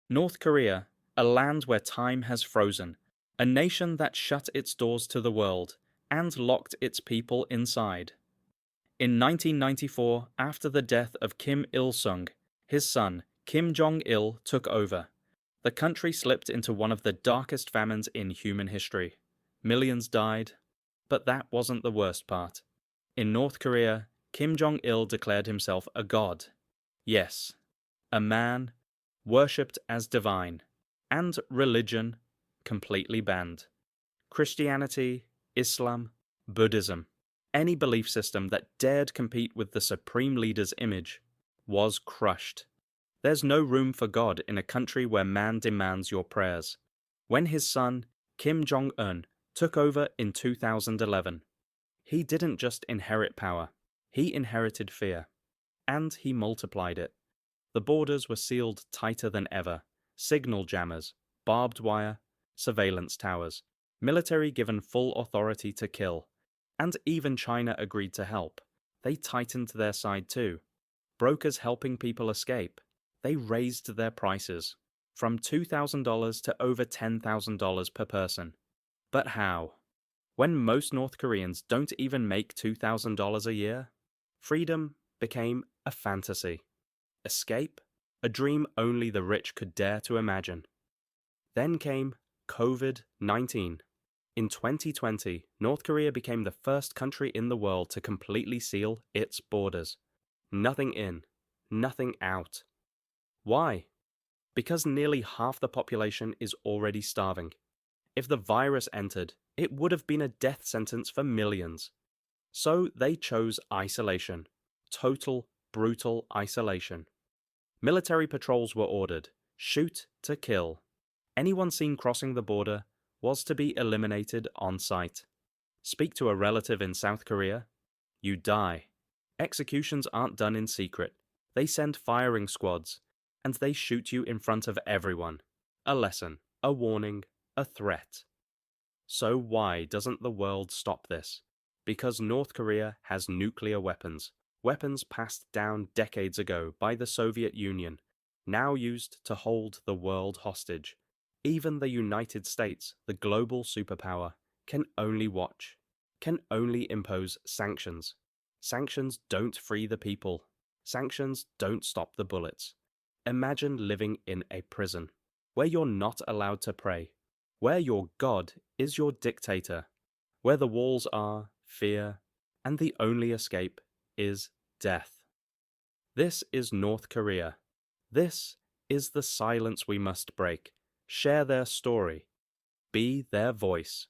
North Korea, a land where time has frozen, a nation that shut its doors to the world and locked its people inside. In 1994, after the death of Kim Il-sung, his son, Kim Jong Il, took over. The country slipped into one of the darkest famines in human history. Millions died, but that wasn't the worst part. In North Korea, Kim Jong Il declared himself a god. Yes, a man, worshipped as divine, and religion completely banned. Christianity, Islam, Buddhism, any belief system that dared compete with the supreme leader's image, was crushed. There's no room for God in a country where man demands your prayers. When his son, Kim Jong Un, took over in 2011, he didn't just inherit power, he inherited fear. And he multiplied it. The borders were sealed tighter than ever. Signal jammers, barbed wire, surveillance towers, military given full authority to kill. And even China agreed to help. They tightened their side too. Brokers helping people escape. They raised their prices, from $2,000 to over $10,000 per person. But how? When most North Koreans don't even make $2,000 a year? Freedom became a fantasy. Escape? A dream only the rich could dare to imagine. Then came COVID-19. In 2020, North Korea became the first country in the world to completely seal its borders. Nothing in, nothing out. Why? Because nearly half the population is already starving. If the virus entered, it would have been a death sentence for millions. So they chose isolation. Total, brutal isolation. Military patrols were ordered. Shoot to kill. Anyone seen crossing the border was to be eliminated on sight. Speak to a relative in South Korea, you die. Executions aren't done in secret. They send firing squads, and they shoot you in front of everyone. A lesson, a warning, a threat. So why doesn't the world stop this? Because North Korea has nuclear weapons. Weapons passed down decades ago by the Soviet Union, now used to hold the world hostage. Even the United States, the global superpower, can only watch, can only impose sanctions. Sanctions don't free the people. Sanctions don't stop the bullets. Imagine living in a prison, where you're not allowed to pray, where your God is your dictator, where the walls are fear, and the only escape is death. This is North Korea. This is the silence we must break. Share their story. Be their voice.